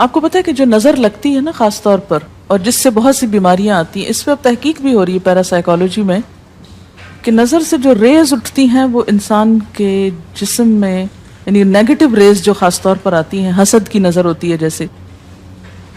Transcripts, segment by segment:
آپ کو پتا ہے کہ جو نظر لگتی ہے نا خاص طور پر، اور جس سے بہت سی بیماریاں آتی ہیں، اس پہ اب تحقیق بھی ہو رہی ہے پیراسائیکالوجی میں، کہ نظر سے جو ریز اٹھتی ہیں وہ انسان کے جسم میں، یعنی نیگیٹو ریز جو خاص طور پر آتی ہیں، حسد کی نظر ہوتی ہے جیسے،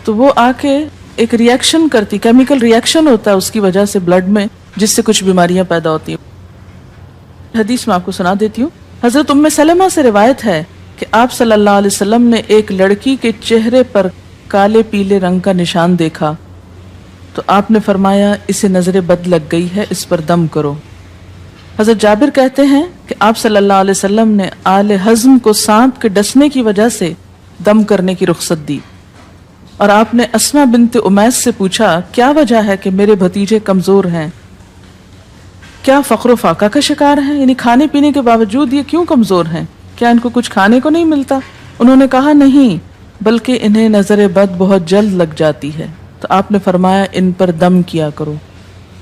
تو وہ آ کے ایک ریئیکشن کرتی، کیمیکل ریئیکشن ہوتا ہے اس کی وجہ سے بلڈ میں، جس سے کچھ بیماریاں پیدا ہوتی ہیں۔ حدیث میں آپ کو سنا دیتی ہوں۔ حضرت ام سلمہ سے روایت ہے کہ آپ صلی اللہ علیہ وسلم نے ایک لڑکی کے چہرے پر کالے پیلے رنگ کا نشان دیکھا تو آپ نے فرمایا اسے نظر بد لگ گئی ہے، اس پر دم کرو۔ حضرت جابر کہتے ہیں کہ آپ صلی اللہ علیہ وسلم نے آل حزم کو سانپ کے ڈسنے کی وجہ سے دم کرنے کی رخصت دی، اور آپ نے اسما بنت امیس سے پوچھا کیا وجہ ہے کہ میرے بھتیجے کمزور ہیں، کیا فقر و فاقہ کا شکار ہیں، یعنی کھانے پینے کے باوجود یہ کیوں کمزور ہیں، کیا ان کو کچھ کھانے کو نہیں ملتا؟ انہوں نے کہا نہیں، بلکہ انہیں نظر بد بہت جلد لگ جاتی ہے، تو آپ نے فرمایا ان پر دم کیا کرو۔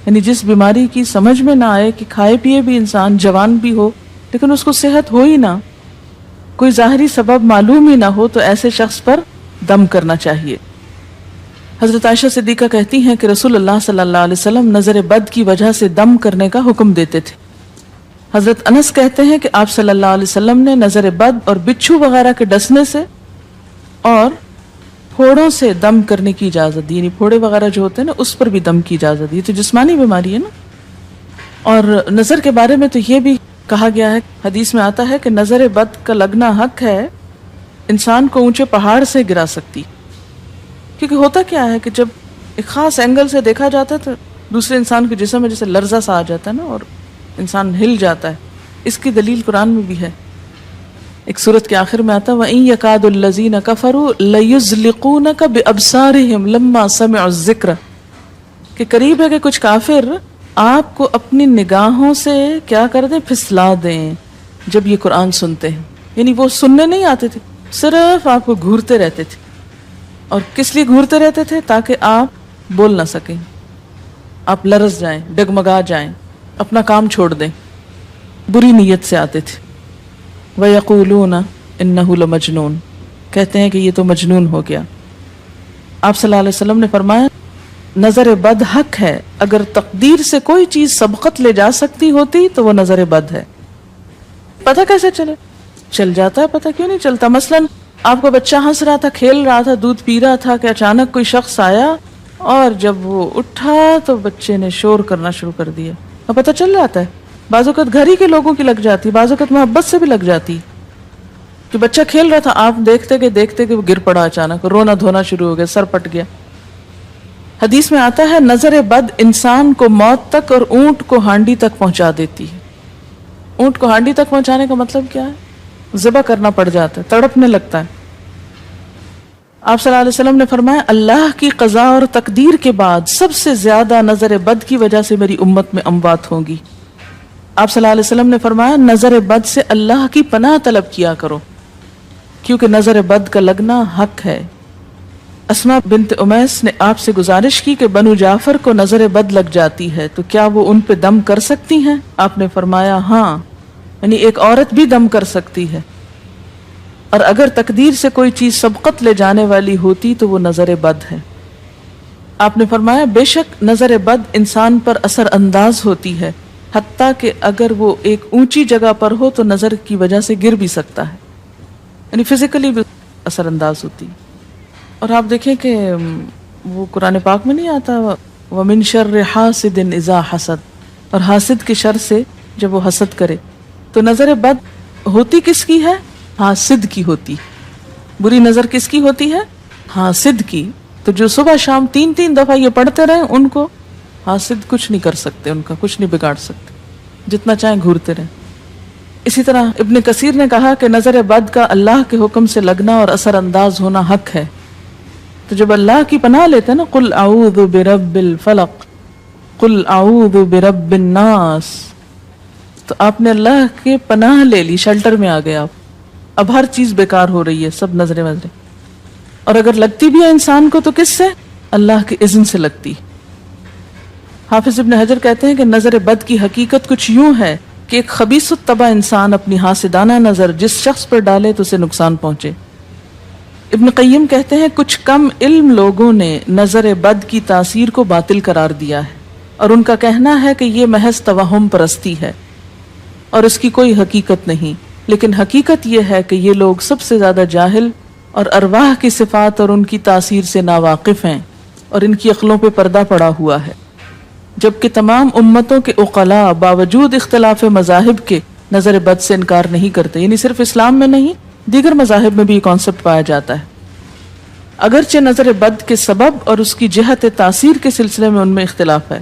یعنی جس بیماری کی سمجھ میں نہ آئے کہ کھائے پیے بھی انسان جوان بھی ہو لیکن اس کو صحت ہو ہی نہ، کوئی ظاہری سبب معلوم ہی نہ ہو، تو ایسے شخص پر دم کرنا چاہیے۔ حضرت عائشہ صدیقہ کہتی ہیں کہ رسول اللہ صلی اللہ علیہ وسلم نظر بد کی وجہ سے دم کرنے کا حکم دیتے تھے۔ حضرت انس کہتے ہیں کہ آپ صلی اللہ علیہ وسلم نے نظر بد اور بچھو وغیرہ کے ڈسنے سے اور پھوڑوں سے دم کرنے کی اجازت دی، یعنی پھوڑے وغیرہ جو ہوتے ہیں نا اس پر بھی دم کی اجازت دی، تو جسمانی بیماری ہے نا۔ اور نظر کے بارے میں تو یہ بھی کہا گیا ہے، حدیث میں آتا ہے کہ نظر بد کا لگنا حق ہے، انسان کو اونچے پہاڑ سے گرا سکتی، کیونکہ ہوتا کیا ہے کہ جب ایک خاص اینگل سے دیکھا جاتا ہے تو دوسرے انسان کے جسم میں جیسے لرزہ سا آ جاتا ہے نا، اور انسان ہل جاتا ہے۔ اس کی دلیل قرآن میں بھی ہے، ایک سورت کے آخر میں آتا وَإِن يَكَادُ الَّذِينَ كَفَرُوا لَيُزْلِقُونَكَ بِأَبْصَارِهِمْ لَمَّا سَمِعُوا الذِّكْرَ، کہ قریب ہے کہ کچھ کافر آپ کو اپنی نگاہوں سے کیا کر دیں، پھسلا دیں جب یہ قرآن سنتے ہیں۔ یعنی وہ سننے نہیں آتے تھے، صرف آپ کو گھورتے رہتے تھے۔ اور کس لیے گھورتے رہتے تھے؟ تاکہ آپ بول نہ سکیں، آپ لرز جائیں، ڈگمگا جائیں، اپنا کام چھوڑ دیں، بری نیت سے آتے تھے۔ وَيَقُولُونَ إِنَّهُ لَمَجْنُونَ، کہتے ہیں کہ یہ تو مجنون ہو گیا۔ آپ صلی اللہ علیہ وسلم نے فرمایا نظر بد حق ہے، اگر تقدیر سے کوئی چیز سبقت لے جا سکتی ہوتی تو وہ نظر بد ہے۔ پتہ کیسے چلے؟ چل جاتا ہے، پتہ کیوں نہیں چلتا؟ مثلاً آپ کا بچہ ہنس رہا تھا، کھیل رہا تھا، دودھ پی رہا تھا کہ اچانک کوئی شخص آیا اور جب وہ اٹھا تو بچے نے شور کرنا شروع کر دیا، اب پتہ چل جاتا ہے۔ بعض اوقات گھر ہی کے لوگوں کی لگ جاتی، بعض اوقات محبت سے بھی لگ جاتی، کہ بچہ کھیل رہا تھا، آپ دیکھتے کہ وہ گر پڑا، اچانک رونا دھونا شروع ہو گیا، سر پٹ گیا۔ حدیث میں آتا ہے نظر بد انسان کو موت تک اور اونٹ کو ہانڈی تک پہنچا دیتی ہے۔ اونٹ کو ہانڈی تک پہنچانے کا مطلب کیا ہے؟ ذبح کرنا پڑ جاتا ہے، تڑپنے لگتا ہے۔ آپ صلی اللہ علیہ وسلم نے فرمایا اللہ کی قضاء اور تقدیر کے بعد سب سے زیادہ نظر بد کی وجہ سے میری امت میں اموات ہوں گی۔ آپ صلی اللہ علیہ وسلم نے فرمایا نظر بد سے اللہ کی پناہ طلب کیا کرو، کیونکہ نظر بد کا لگنا حق ہے۔ اسما بنت امیس نے آپ سے گزارش کی کہ بنو جعفر کو نظر بد لگ جاتی ہے تو کیا وہ ان پہ دم کر سکتی ہیں؟ آپ نے فرمایا ہاں، یعنی ایک عورت بھی دم کر سکتی ہے، اور اگر تقدیر سے کوئی چیز سبقت لے جانے والی ہوتی تو وہ نظر بد ہے۔ آپ نے فرمایا بے شک نظر بد انسان پر اثر انداز ہوتی ہے، حتیٰ کہ اگر وہ ایک اونچی جگہ پر ہو تو نظر کی وجہ سے گر بھی سکتا ہے، یعنی فزیکلی بھی اثر انداز ہوتی۔ اور آپ دیکھیں کہ وہ قرآن پاک میں نہیں آتا وَمِن شَرِّ حَاسِدٍ إِذَا حَسَدَ، اور حاسد کے شر سے جب وہ حسد کرے، تو نظر بد ہوتی کس کی ہے؟ حاسد کی ہوتی۔ بری نظر کس کی ہوتی ہے؟ حاسد کی۔ تو جو صبح شام 3 دفعہ یہ پڑھتے رہیں ان کو حاسد کچھ نہیں کر سکتے، ان کا کچھ نہیں بگاڑ سکتے، جتنا چاہیں گھورتے رہیں۔ اسی طرح ابن کثیر نے کہا کہ نظر بد کا اللہ کے حکم سے لگنا اور اثر انداز ہونا حق ہے۔ تو جب اللہ کی پناہ لیتے ہیں نا قل اعوذ برب الفلق قل اعوذ برب الناس، تو آپ نے اللہ کے پناہ لے لی، شیلٹر میں آ گئے آپ، اب ہر چیز بیکار ہو رہی ہے، سب نظریں وظریں، اور اگر لگتی بھی ہے انسان کو تو کس سے؟ اللہ کے اذن سے لگتی۔ حافظ ابن حجر کہتے ہیں کہ نظر بد کی حقیقت کچھ یوں ہے کہ ایک خبیث الطبع انسان اپنی حاسدانہ نظر جس شخص پر ڈالے تو اسے نقصان پہنچے۔ ابن قیم کہتے ہیں کچھ کم علم لوگوں نے نظر بد کی تاثیر کو باطل قرار دیا ہے اور ان کا کہنا ہے کہ یہ محض توہم پرستی ہے اور اس کی کوئی حقیقت نہیں، لیکن حقیقت یہ ہے کہ یہ لوگ سب سے زیادہ جاہل اور ارواح کی صفات اور ان کی تاثیر سے ناواقف ہیں اور ان کی عقلوں پہ پردہ پڑا ہوا ہے، جبکہ تمام امتوں کے عقلاء باوجود اختلاف مذاہب کے نظر بد سے انکار نہیں کرتے، یعنی صرف اسلام میں نہیں دیگر مذاہب میں بھی یہ کانسیپٹ پایا جاتا ہے، اگرچہ نظر بد کے سبب اور اس کی جہت تاثیر کے سلسلے میں ان میں اختلاف ہے۔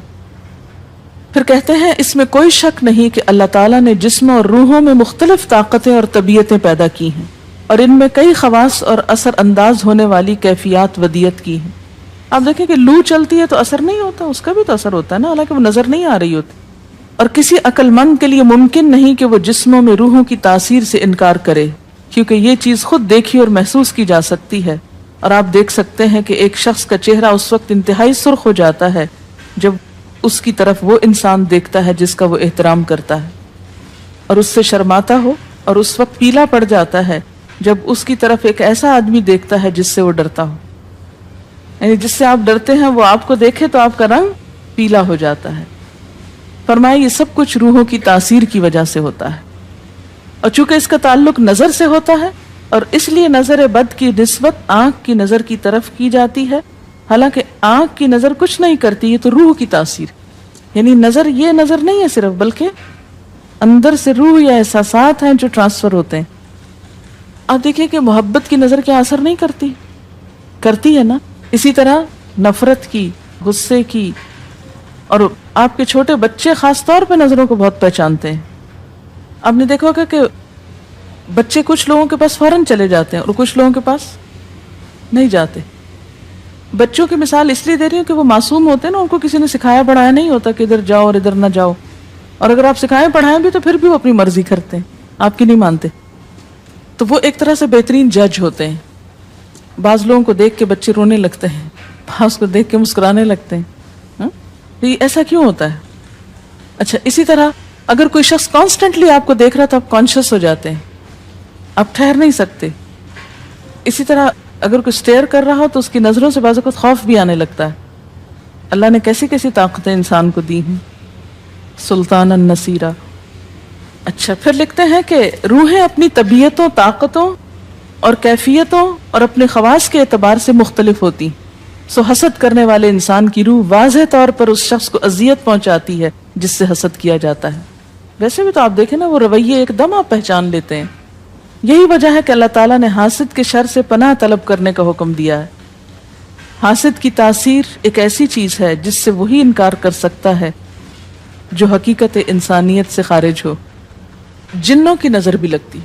پھر کہتے ہیں اس میں کوئی شک نہیں کہ اللہ تعالیٰ نے جسموں اور روحوں میں مختلف طاقتیں اور طبیعتیں پیدا کی ہیں اور ان میں کئی خواص اور اثر انداز ہونے والی کیفیات ودیت کی ہیں۔ آپ دیکھیں کہ لو چلتی ہے تو اثر نہیں ہوتا، اس کا بھی تو اثر ہوتا ہے نا، حالانکہ وہ نظر نہیں آ رہی ہوتی، اور کسی عقل مند کے لیے ممکن نہیں کہ وہ جسموں میں روحوں کی تاثیر سے انکار کرے، کیونکہ یہ چیز خود دیکھی اور محسوس کی جا سکتی ہے، اور آپ دیکھ سکتے ہیں کہ ایک شخص کا چہرہ اس وقت انتہائی سرخ ہو جاتا ہے جب اس کی طرف وہ انسان دیکھتا ہے جس کا وہ احترام کرتا ہے، اور اس سے شرماتا ہو، اور اس وقت پیلا پڑ جاتا ہے جب اس کی طرف ایک ایسا آدمی دیکھتا ہے جس سے وہ ڈرتا ہو، یعنی جس سے آپ ڈرتے ہیں وہ آپ کو دیکھے تو آپ کا رنگ پیلا ہو جاتا ہے۔ فرمایا یہ سب کچھ روحوں کی تاثیر کی وجہ سے ہوتا ہے، اور چونکہ اس کا تعلق نظر سے ہوتا ہے اور اس لیے نظر بد کی نسبت آنکھ کی نظر کی طرف کی جاتی ہے، حالانکہ آنکھ کی نظر کچھ نہیں کرتی، یہ تو روح کی تاثیر، یعنی نظر یہ نظر نہیں ہے صرف، بلکہ اندر سے روح یا احساسات ہیں جو ٹرانسفر ہوتے ہیں۔ آپ دیکھیں کہ محبت کی نظر کیا اثر نہیں کرتی، کرتی ہے نا، اسی طرح نفرت کی، غصے کی، اور آپ کے چھوٹے بچے خاص طور پہ نظروں کو بہت پہچانتے ہیں۔ آپ نے دیکھا ہوگا کہ بچے کچھ لوگوں کے پاس فوراً چلے جاتے ہیں اور کچھ لوگوں کے پاس نہیں جاتے۔ بچوں کی مثال اس لیے دے رہی ہوں کہ وہ معصوم ہوتے ہیں نا، ان کو کسی نے سکھایا پڑھایا نہیں ہوتا کہ ادھر جاؤ اور ادھر نہ جاؤ، اور اگر آپ سکھائیں پڑھائیں بھی تو پھر بھی وہ اپنی مرضی کرتے ہیں، آپ کی نہیں مانتے، تو وہ ایک طرح سے بہترین جج ہوتے ہیں۔ بعض لوگوں کو دیکھ کے بچے رونے لگتے ہیں، بعض کو دیکھ کے مسکرانے لگتے ہیں، یہ ایسا کیوں ہوتا ہے؟ اچھا، اسی طرح اگر کوئی شخص کانسٹنٹلی آپ کو دیکھ رہا تو آپ کانشیس ہو جاتے ہیں، آپ ٹھہر نہیں سکتے۔ اسی طرح اگر کوئی سٹیئر کر رہا ہو تو اس کی نظروں سے بعض اوقات خوف بھی آنے لگتا ہے۔ اللہ نے کیسی کیسی طاقتیں انسان کو دی ہیں، سلطان النصیرہ۔ اچھا، پھر لکھتے ہیں کہ روحیں اپنی طبیعتوں، طاقتوں اور کیفیتوں اور اپنے خواص کے اعتبار سے مختلف ہوتی، سو حسد کرنے والے انسان کی روح واضح طور پر اس شخص کو اذیت پہنچاتی ہے جس سے حسد کیا جاتا ہے۔ ویسے بھی تو آپ دیکھیں نا، وہ رویے ایک دم آپ پہچان لیتے ہیں۔ یہی وجہ ہے کہ اللہ تعالیٰ نے حاسد کے شر سے پناہ طلب کرنے کا حکم دیا ہے۔ حاسد کی تاثیر ایک ایسی چیز ہے جس سے وہی انکار کر سکتا ہے جو حقیقت انسانیت سے خارج ہو۔ جنوں کی نظر بھی لگتی،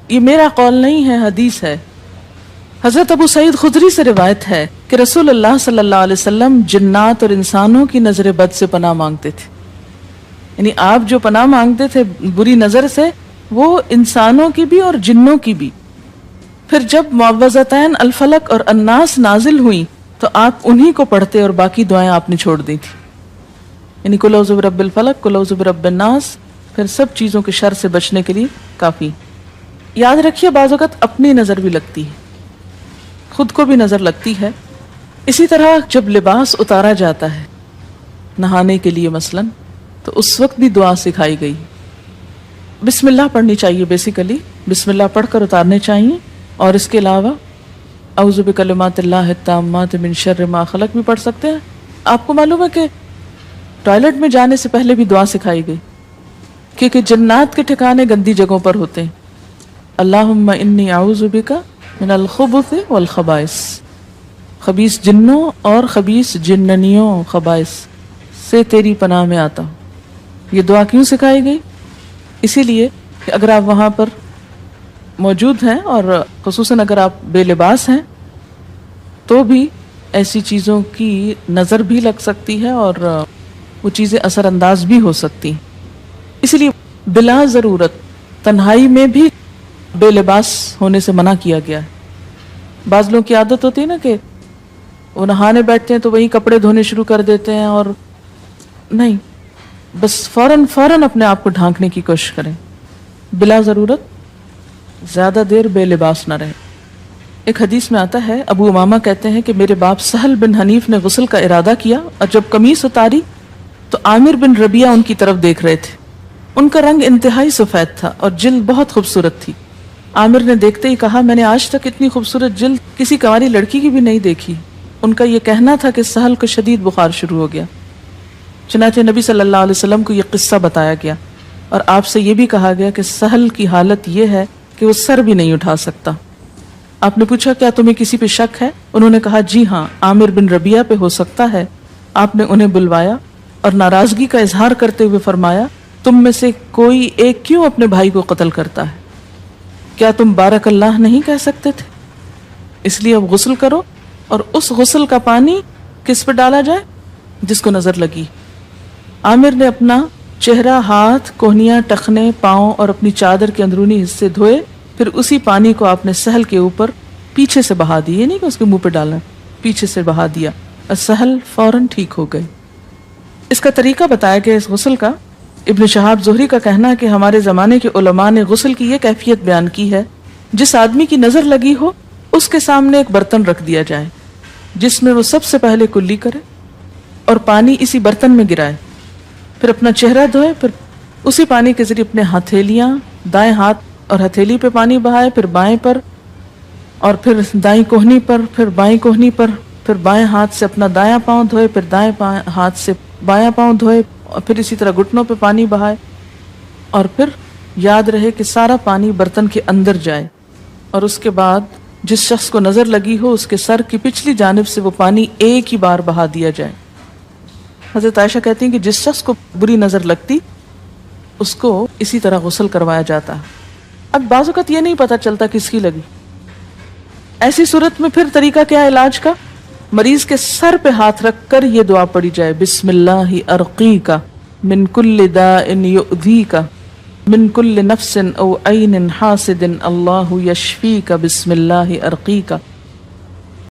یہ میرا قول نہیں ہے، حدیث ہے۔ حضرت ابو سعید خدری سے روایت ہے کہ رسول اللہ صلی اللہ علیہ وسلم جنات اور انسانوں کی نظر بد سے پناہ مانگتے تھے، یعنی آپ جو پناہ مانگتے تھے بری نظر سے، وہ انسانوں کی بھی اور جنوں کی بھی۔ پھر جب معوذتین الفلق اور الناس نازل ہوئیں تو آپ انہی کو پڑھتے اور باقی دعائیں آپ نے چھوڑ دی تھی، یعنی قل اعوذ برب الفلق، قل اعوذ برب الناس، پھر سب چیزوں کے شر سے بچنے کے لیے کافی۔ یاد رکھیے بعض اوقات اپنی نظر بھی لگتی ہے، خود کو بھی نظر لگتی ہے۔ اسی طرح جب لباس اتارا جاتا ہے نہانے کے لیے مثلاً، تو اس وقت بھی دعا سکھائی گئی، بسم اللہ پڑھنی چاہیے، بیسیکلی بسم اللہ پڑھ کر اتارنے چاہیے، اور اس کے علاوہ اعوذ بکلمات اللہ التامات من شر ما خلق بھی پڑھ سکتے ہیں۔ آپ کو معلوم ہے کہ ٹوائلٹ میں جانے سے پہلے بھی دعا سکھائی گئی، کیونکہ جنات کے ٹھکانے گندی جگہوں پر ہوتے ہیں۔ اللہم انی اعوذ بک من الخبث والخبائث، خبیث جنوں اور خبیث جننیوں، خبائث سے تیری پناہ میں آتا ہوں۔ یہ دعا کیوں سکھائی گئی؟ اسی لیے کہ اگر آپ وہاں پر موجود ہیں اور خصوصاً اگر آپ بے لباس ہیں تو بھی ایسی چیزوں کی نظر بھی لگ سکتی ہے اور وہ چیزیں اثر انداز بھی ہو سکتی ہیں۔ اسی لیے بلا ضرورت تنہائی میں بھی بے لباس ہونے سے منع کیا گیا ہے۔ بعض لوگوں کی عادت ہوتی ہے نا کہ وہ نہانے بیٹھتے ہیں تو وہیں کپڑے دھونے شروع کر دیتے ہیں، اور نہیں، بس فوراً اپنے آپ کو ڈھانکنے کی کوشش کریں، بلا ضرورت زیادہ دیر بے لباس نہ رہے۔ ایک حدیث میں آتا ہے، ابو امامہ کہتے ہیں کہ میرے باپ سہل بن حنیف نے غسل کا ارادہ کیا اور جب قمیص اتاری تو عامر بن ربیعہ ان کی طرف دیکھ رہے تھے. ان کا رنگ انتہائی سفید تھا اور جلد بہت خوبصورت تھی. عامر نے دیکھتے ہی کہا، میں نے آج تک اتنی خوبصورت جلد کسی کنواری لڑکی کی بھی نہیں دیکھی. ان کا یہ کہنا تھا کہ سہل کو شدید بخار شروع ہو گیا. چنانچہ نبی صلی اللہ علیہ وسلم کو یہ قصہ بتایا گیا اور آپ سے یہ بھی کہا گیا کہ سہل کی حالت یہ ہے کہ وہ سر بھی نہیں اٹھا سکتا. آپ نے پوچھا، کیا تمہیں کسی پہ شک ہے؟ انہوں نے کہا، جی ہاں، عامر بن ربیعہ پہ ہو سکتا ہے. آپ نے انہیں بلوایا اور ناراضگی کا اظہار کرتے ہوئے فرمایا، تم میں سے کوئی ایک کیوں اپنے بھائی کو قتل کرتا ہے؟ کیا تم بارک اللہ نہیں کہہ سکتے تھے؟ اس لیے اب غسل کرو، اور اس غسل کا پانی کس پہ ڈالا جائے؟ جس کو نظر لگی. عامر نے اپنا چہرہ، ہاتھ، کوہنیاں، ٹخنے، پاؤں اور اپنی چادر کے اندرونی حصے دھوئے، پھر اسی پانی کو آپ نے سہل کے اوپر پیچھے سے بہا دیا. یہ نہیں کہ اس کے منہ پہ ڈالنا، پیچھے سے بہا دیا اور سہل فوراً ٹھیک ہو گئے. اس کا طریقہ بتایا گیا اس غسل کا. ابن شہاب زہری کا کہنا ہے کہ ہمارے زمانے کے علماء نے غسل کی یہ کیفیت بیان کی ہے، جس آدمی کی نظر لگی ہو اس کے سامنے ایک برتن رکھ دیا جائے جس میں وہ سب سے پہلے کلی کرے اور پانی اسی برتن میں گرائے، پھر اپنا چہرہ دھوئے، پھر اسی پانی کے ذریعے اپنے ہتھیلیاں، دائیں ہاتھ اور ہتھیلی پہ پانی بہائے، پھر بائیں پر اور پھر دائیں کوہنی پر، پھر بائیں کوہنی پر، پھر بائیں ہاتھ سے اپنا دایاں پاؤں دھوئے، پھر دائیں ہاتھ سے بایاں پاؤں دھوئے، اور پھر اسی طرح گھٹنوں پہ پانی بہائے، اور پھر یاد رہے کہ سارا پانی برتن کے اندر جائے، اور اس کے بعد جس شخص کو نظر لگی ہو اس کے سر کی پچھلی جانب سے وہ پانی ایک ہی بار بہا دیا جائے. حضرت عائشہ کہتی ہیں کہ جس شخص کو بری نظر لگتی اس کو اسی طرح غسل کروایا جاتا. اب بعض اوقات یہ نہیں پتا چلتا کس کی لگی. ایسی صورت میں پھر طریقہ کیا علاج کا؟ مریض کے سر پہ ہاتھ رکھ کر یہ دعا پڑھی جائے، بسم اللہ ارقیک من کل داء یؤذیک من کل نفس او عین حاسد اللہ یشفیک بسم اللہ ارقیک.